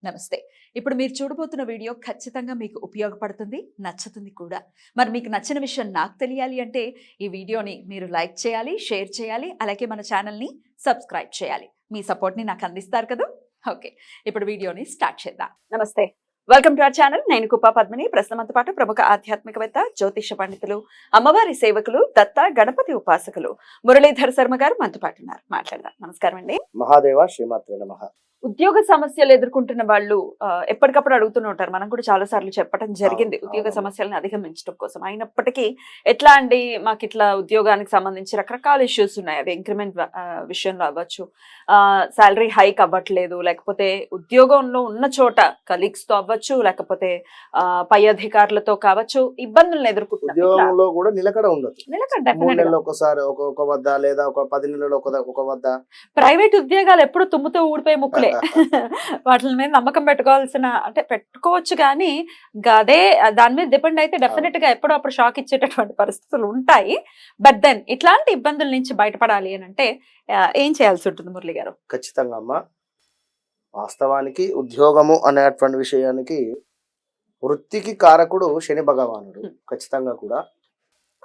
నమస్తే. ఇప్పుడు మీరు చూడబోతున్న వీడియో ఖచ్చితంగా మీకు ఉపయోగపడుతుంది, నచ్చుతుంది కూడా. మరి మీకు నచ్చిన విషయం నాకు తెలియాలి అంటే ఈ వీడియోని మీరు లైక్ చేయాలి, షేర్ చేయాలి, అలాగే మన ఛానల్ని సబ్స్క్రైబ్ చేయాలి. మీ సపోర్ట్ని నాకు అందిస్తారు కదా. ఓకే, ఇప్పుడు వీడియోని స్టార్ట్ చేద్దాం. నమస్తే, వెల్కమ్ టు అవర్ ఛానల్. నేను కుప్పా పద్మిని. ప్రస్తుతంతో పాటు ప్రముఖ ఆధ్యాత్మికవేత్త, జ్యోతిష పండితులు, అమ్మవారి సేవకులు, దత్త గణపతి ఉపాసకులు మురళీధర్ శర్మ గారు మనతో పాటు ఉన్నారు. మాట్లాడదాం. నమస్కారం అండి. మహాదేవ శ్రీమాత్రే నమః. ఉద్యోగ సమస్యలు ఎదుర్కొంటున్న వాళ్ళు ఎప్పటికప్పుడు అడుగుతూనే ఉంటారు. మనం కూడా చాలా సార్లు చెప్పడం జరిగింది ఉద్యోగ సమస్యలను అధిగమించడం కోసం. అయినప్పటికీ ఎట్లా అండి, మాకు ఇట్లా ఉద్యోగానికి సంబంధించి రకరకాల ఇష్యూస్ ఉన్నాయి. అది ఇంక్రిమెంట్ విషయంలో అవ్వచ్చు, శాలరీ హైక్ అవ్వట్లేదు, లేకపోతే ఉద్యోగంలో ఉన్న చోట కలీగ్స్ తో అవ్వచ్చు, లేకపోతే పై అధికారులతో కావచ్చు, ఇబ్బందులను ఎదుర్కొంటున్నారు. ఉద్యోగంలో కూడా నిలకడ ఉండదు. ఒకసారి ఒక వద్ద లేదా ఒక 10 నెలలు ఒక వద్ద. ప్రైవేట్ ఉద్యోగాలు ఎప్పుడు తుమ్ముతో ఊడిపోయే ముక్కులే. వాటి మీద నమ్మకం పెట్టుకోవాల్సిన, అంటే పెట్టుకోవచ్చు కానీ అదే దాని మీద డిపెండ్ అయితే డెఫినెట్ గా ఎప్పుడో అప్పుడు షాక్ ఇచ్చేటటువంటి పరిస్థితులు ఉంటాయి. బట్ దెన్ ఇట్లాంటి ఇబ్బందుల నుంచి బయటపడాలి అని అంటే ఏం చేయాల్సి ఉంటుంది మురళి గారు? ఖచ్చితంగా అమ్మా, వాస్తవానికి ఉద్యోగము అనేటువంటి విషయానికి వృత్తికి కారకుడు శని భగవానుడు ఖచ్చితంగా కూడా.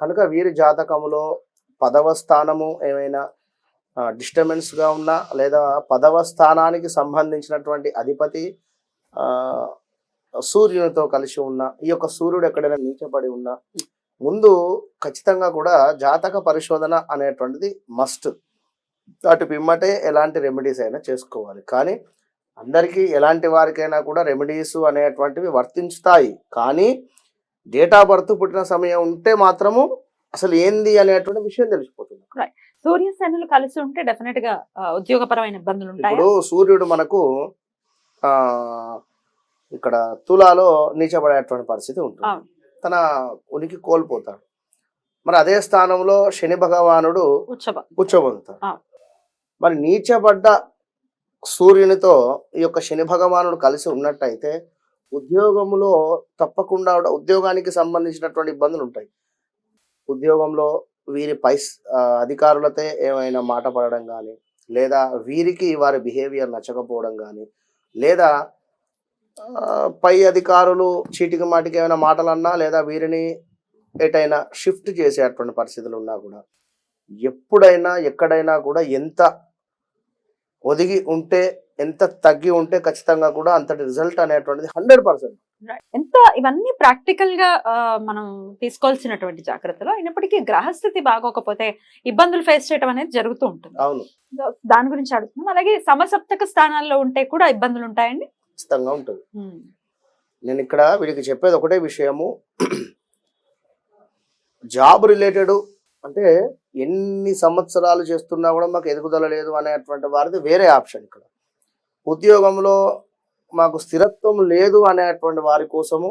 కనుక వీరి జాతకములో 10వ స్థానము ఏమైనా డిస్టర్బెన్స్ గా ఉన్నా, లేదా 10వ స్థానానికి సంబంధించినటువంటి అధిపతి సూర్యునితో కలిసి ఉన్న, ఈ యొక్క సూర్యుడు ఎక్కడైనా నీచపడి ఉన్నా, ముందు ఖచ్చితంగా కూడా జాతక పరిశోధన అనేటువంటిది మస్ట్. అటు పిమ్మటే ఎలాంటి రెమెడీస్ అయినా చేసుకోవాలి. కానీ అందరికీ ఎలాంటి వారికైనా కూడా రెమెడీస్ అనేటువంటివి వర్తించుతాయి. కానీ డేట్ ఆఫ్ బర్త్ పుట్టిన సమయం ఉంటే మాత్రము అసలు ఏంది అనేటువంటి విషయం తెలిసిపోతుంది. సూర్య శనులు కలిసి ఉంటే డెఫినెట్ గా ఉద్యోగపరమైన ఇబ్బందులు ఉంటాయి. ఇప్పుడు సూర్యుడు మనకు ఇక్కడ తులాలో నీచబడేటువంటి పరిస్థితి ఉంటుంది, తన ఉనికి కోల్పోతాడు. మరి అదే స్థానంలో శని భగవానుడు ఉచ్చబొందుతాడు. మరి నీచబడ్డ సూర్యునితో ఈ యొక్క శని భగవానుడు కలిసి ఉన్నట్టయితే ఉద్యోగంలో తప్పకుండా ఉద్యోగానికి సంబంధించినటువంటి ఇబ్బందులు ఉంటాయి. ఉద్యోగంలో వీరి అధికారులతో ఏమైనా మాట పడడం కానీ, లేదా వీరికి వారి బిహేవియర్ నచ్చకపోవడం కానీ, లేదా పై అధికారులు చీటికి మాటికి ఏమైనా మాటలన్నా, లేదా వీరిని ఎటైనా షిఫ్ట్ చేసేటువంటి పరిస్థితులు ఉన్నా కూడా, ఎప్పుడైనా ఎక్కడైనా కూడా ఎంత ఒదిగి ఉంటే, ఎంత తగ్గి ఉంటే ఖచ్చితంగా కూడా అంతటి రిజల్ట్ అనేటువంటిది 100%. ఎంత ఇవన్నీ ప్రాక్టికల్ గా మనం తీసుకోవాల్సినటువంటి జాగ్రత్తలు. అయినప్పటికీ గ్రహస్థితి బాగోకపోతే ఇబ్బందులు ఫేస్ చేయడం అనేది జరుగుతూ ఉంటుంది. అవును, దాని గురించి అడుగుతున్నాం. అలాగే సమసప్తక స్థానాల్లో ఉంటే కూడా ఇబ్బందులు ఉంటాయండి? ఖచ్చితంగా ఉంటుంది. నేను ఇక్కడ వీడికి చెప్పేది ఒకటే విషయము, జాబ్ రిలేటెడ్ అంటే ఎన్ని సంవత్సరాలు చేస్తున్నా కూడా మాకు ఎదుగుదల లేదు అనేటువంటి వారిది వేరే ఆప్షన్. ఇక్కడ ఉద్యోగంలో మాకు స్థిరత్వం లేదు అనేటువంటి వారి కోసము,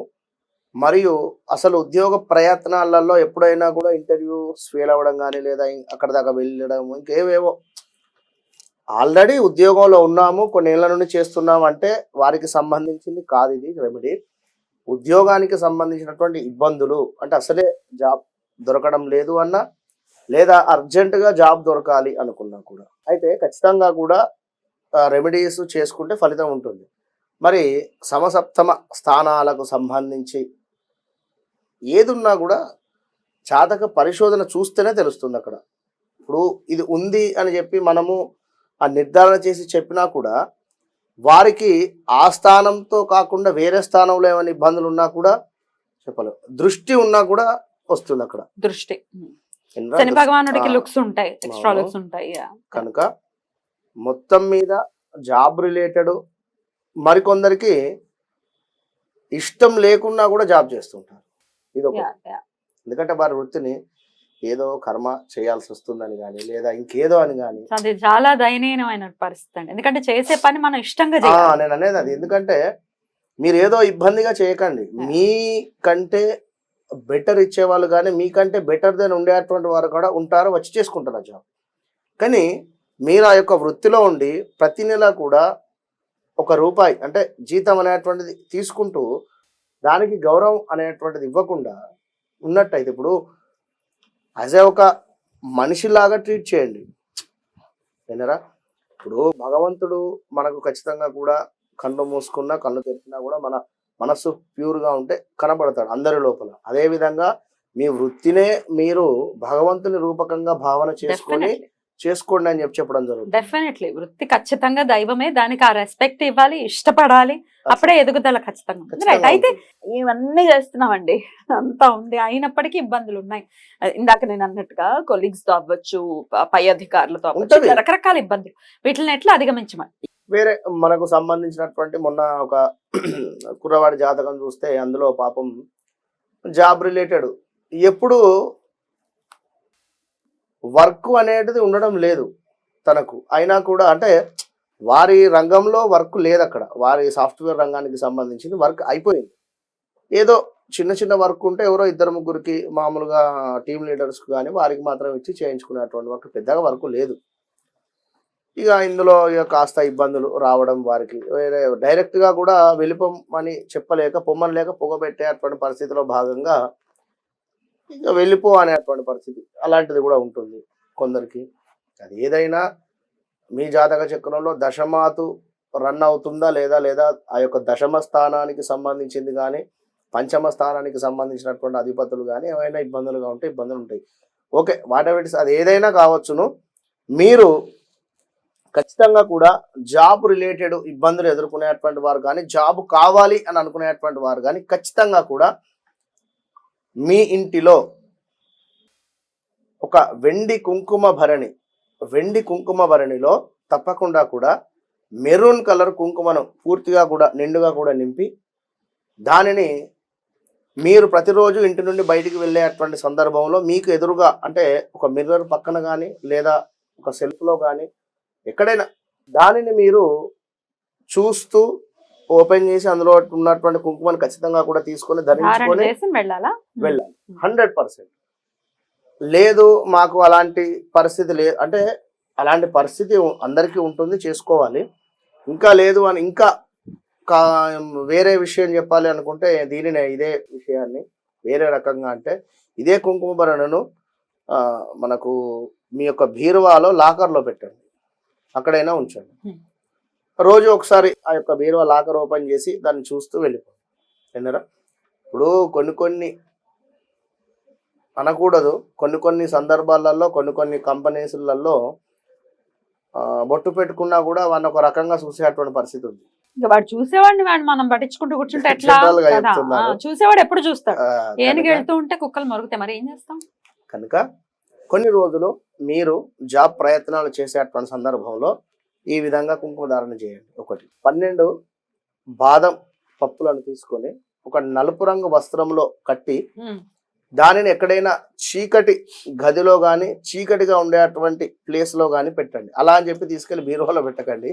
మరియు అసలు ఉద్యోగ ప్రయత్నాలలో ఎప్పుడైనా కూడా ఇంటర్వ్యూస్ ఫెయిల్ అవ్వడం కానీ, లేదా అక్కడ దాకా వెళ్ళడం, ఇంకేవేవో ఆల్రెడీ ఉద్యోగంలో ఉన్నాము, కొన్ని ఏళ్ళ నుండి చేస్తున్నాము అంటే వారికి సంబంధించింది కాదు ఇది రెమెడీ. ఉద్యోగానికి సంబంధించినటువంటి ఇబ్బందులు అంటే అసలే జాబ్ దొరకడం లేదు అన్నా, లేదా అర్జెంటుగా జాబ్ దొరకాలి అనుకున్నా కూడా, అయితే ఖచ్చితంగా కూడా రెమెడీస్ చేసుకుంటే ఫలితం ఉంటుంది. మరి సమసప్తమ స్థానాలకు సంబంధించి ఏదున్నా కూడా జాతక పరిశోధన చూస్తేనే తెలుస్తుంది. అక్కడ ఇప్పుడు ఇది ఉంది అని చెప్పి మనము ఆ నిర్ధారణ చేసి చెప్పినా కూడా, వారికి ఆ స్థానంతో కాకుండా వేరే స్థానంలో ఏమైనా ఇబ్బందులు ఉన్నా కూడా చెప్పలేము. దృష్టి ఉన్నా కూడా వస్తుంది అక్కడ. దృష్టి శని భగవానుడికి లుక్స్ ఉంటాయి, ఎక్స్ట్రా లుక్స్ ఉంటాయి. కనుక మొత్తం మీద జాబ్ రిలేటెడ్ మరికొందరికి ఇష్టం లేకున్నా కూడా జాబ్ చేస్తుంటారు. ఇది ఒక, ఎందుకంటే వారి వృత్తిని ఏదో కర్మ చేయాల్సి వస్తుందని కానీ, లేదా ఇంకేదో అని కానీ, అది చాలా దయనీయమైన పరిస్థితి అండి. ఎందుకంటే చేసే పని మనం ఇష్టంగా చేయాలి. నేను అనేది అది. ఎందుకంటే మీరు ఏదో ఇబ్బందిగా చేయకండి, మీకంటే బెటర్ ఇచ్చేవాళ్ళు కానీ, మీకంటే బెటర్ దెన్ ఉండేటువంటి వారు కూడా ఉంటారు, వచ్చి చేసుకుంటారు ఆ జాబ్. కానీ మీరు ఆ యొక్క వృత్తిలో ఉండి ప్రతి నెల కూడా ₹1 అంటే జీతం అనేటువంటిది తీసుకుంటూ దానికి గౌరవం అనేటువంటిది ఇవ్వకుండా ఉన్నట్టయితే, ఇప్పుడు యాజ్ ఏ ఒక మనిషిలాగా ట్రీట్ చేయండి. వినరా? ఇప్పుడు భగవంతుడు మనకు ఖచ్చితంగా కూడా కళ్ళు మూసుకున్నా కళ్ళు తెరిచినా కూడా మన మనస్సు ప్యూర్గా ఉంటే కనబడతాడు అందరి లోపల. అదే విధంగా మీ వృత్తినే మీరు భగవంతుని రూపకంగా భావన చేసుకొని చేసుకోండి అని చెప్పడం జరుగుతుంది. డెఫినెట్లీ వృత్తి ఖచ్చితంగా దైవమే, దానికి ఆ రెస్పెక్ట్ ఇవ్వాలి, ఇష్టపడాలి, అప్పుడే ఎదుగుదల ఖచ్చితంగా ఉంటుంది. రైట్, అయితే ఇవన్నీ చేస్తున్నామండి, అంతా ఉంది, అయినప్పటికీ ఇబ్బందులు ఉన్నాయి. ఇందాక నేను అన్నట్టుగా కొలీగ్స్ తో అవ్వచ్చు, పై అధికారులతో అవ్వచ్చు, రకరకాల ఇబ్బందులు, వీటిని ఎట్లా అధిగమించమని. వేరే మనకు సంబంధించినటువంటి మొన్న ఒక కుర్రవాడి జాతకం చూస్తే అందులో పాపం జాబ్ రిలేటెడ్ ఎప్పుడు వర్క్ అనేది ఉండడం లేదు తనకు, అయినా కూడా అంటే వారి రంగంలో వర్క్ లేదు అక్కడ, వారి సాఫ్ట్వేర్ రంగానికి సంబంధించింది వర్క్ అయిపోయింది. ఏదో చిన్న చిన్న వర్క్ ఉంటే ఎవరో ఇద్దరు ముగ్గురికి మామూలుగా టీమ్ లీడర్స్కి కానీ వారికి మాత్రం ఇచ్చి చేయించుకునేటువంటి వర్క్, పెద్దగా వర్క్ లేదు. ఇక ఇందులో ఇక కాస్త ఇబ్బందులు రావడం వారికి, వేరే డైరెక్ట్గా కూడా వెళ్ళిపోమని చెప్పలేక పొమ్మని లేక పొగబెట్టేటువంటి పరిస్థితిలో భాగంగా ఇక వెళ్ళిపో అనేటువంటి పరిస్థితి అలాంటిది కూడా ఉంటుంది కొందరికి. అది ఏదైనా మీ జాతక చక్రంలో దశమాతు రన్ అవుతుందా లేదా ఆ యొక్క దశమ స్థానానికి సంబంధించింది కానీ పంచమ స్థానానికి సంబంధించినటువంటి అధిపతులు కానీ ఏమైనా ఇబ్బందులుగా ఉంటే ఇబ్బందులు ఉంటాయి. ఓకే, వాటెవర్ అది ఏదైనా కావచ్చును. మీరు ఖచ్చితంగా కూడా జాబ్ రిలేటెడ్ ఇబ్బందులు ఎదుర్కొనేటువంటి వారు కానీ జాబ్ కావాలి అని అనుకునేటువంటి వారు కానీ ఖచ్చితంగా కూడా మీ ఇంటిలో ఒక వెండి కుంకుమ భరణిలో తప్పకుండా కూడా మెరూన్ కలర్ కుంకుమను పూర్తిగా కూడా నిండుగా కూడా నింపి దానిని మీరు ప్రతిరోజు ఇంటి నుండి బయటికి వెళ్ళేటువంటి సందర్భంలో మీకు ఎదురుగా అంటే ఒక మిర్రర్ పక్కన కానీ లేదా ఒక సెల్ఫ్లో కానీ ఎక్కడైనా దానిని మీరు చూస్తూ ఓపెన్ చేసి అందులో ఉన్నటువంటి కుంకుమను ఖచ్చితంగా కూడా తీసుకొని ధరించుకొని వెళ్ళాలి 100%. లేదు మాకు అలాంటి పరిస్థితి లేదు అంటే అలాంటి పరిస్థితి అందరికీ ఉంటుంది, చేసుకోవాలి. ఇంకా లేదు అని ఇంకా వేరే విషయం చెప్పాలి అనుకుంటే దీనినే ఇదే విషయాన్ని వేరే రకంగా అంటే ఇదే కుంకుమ భరణను మనకు మీ యొక్క బీరువాలో లాకర్లో పెట్టండి, అక్కడైనా ఉంచండి. రోజు ఒకసారి ఆ యొక్క బీరువా లాకర్ ఓపెన్ చేసి దాన్ని చూస్తూ వెళ్ళిపోండి. విన్నారా? ఇప్పుడు కొన్ని అనకూడదు, కొన్ని సందర్భాలలో కొన్ని కంపెనీస్లలో బొట్టు పెట్టుకున్నా కూడా వాడిని ఒక రకంగా చూసేటువంటి పరిస్థితి ఉంది. వాడు చూసేవాడిని మనం పట్టించుకుంటూ కూర్చుంటే ఎట్లా? చూసేవాడు ఎప్పుడు చూస్తాడు, ఏనుగు వెళ్తూ ఉంటే కుక్కలు మరుగుతాయి, మరి ఏం చేస్తాం? కనుక కొన్ని రోజులు మీరు జాబ్ ప్రయత్నాలు చేసేటువంటి సందర్భంలో ఈ విధంగా కుంకుమ ధారణ చేయండి. 12 బాదం పప్పులను తీసుకొని ఒక నలుపు రంగు వస్త్రంలో కట్టి దానిని ఎక్కడైనా చీకటి గదిలో కానీ చీకటిగా ఉండేటువంటి ప్లేస్ లో కానీ పెట్టండి. అలా అని చెప్పి తీసుకెళ్లి బీరువాలో పెట్టకండి.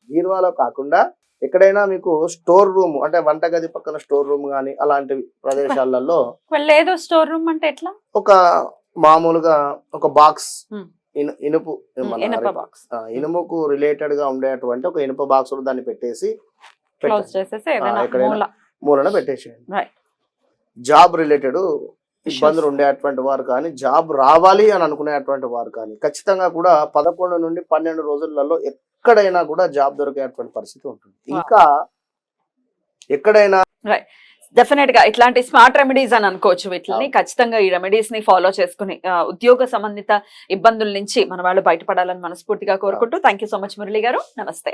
బీరువాలో కాకుండా ఎక్కడైనా మీకు స్టోర్ రూమ్ అంటే వంటగది పక్కన స్టోర్ రూమ్ కానీ అలాంటి ప్రదేశాలలో లేదు. స్టోర్ రూమ్ అంటే ఎట్లా? ఒక మామూలుగా ఒక బాక్స్ ఇనుముకు రిలేటెడ్ గా ఉండేటువంటి ఒక ఇనుప బాక్స్ దాన్ని పెట్టేసి ఎక్కడైనా మూలన పెట్టేసేయండి. జాబ్ రిలేటెడ్ ఇబ్బందులు ఉండేటువంటి వారు కానీ జాబ్ రావాలి అని అనుకునేటువంటి వారు కానీ ఖచ్చితంగా కూడా 11 నుండి 12 రోజులలో ఎక్కడైనా కూడా జాబ్ దొరికేటువంటి పరిస్థితి ఉంటుంది. ఇంకా ఎక్కడైనా డెఫినెట్ గా ఇట్లాంటి స్మార్ట్ రెమెడీస్ అని అనుకోవచ్చు. వీటిని ఖచ్చితంగా ఈ రెమెడీస్ ని ఫాలో చేసుకుని ఉద్యోగ సంబంధిత ఇబ్బందుల నుంచి మన వాళ్ళు బయటపడాలని మనస్ఫూర్తిగా కోరుకుంటూ thank you so much Murali గారు. నమస్తే.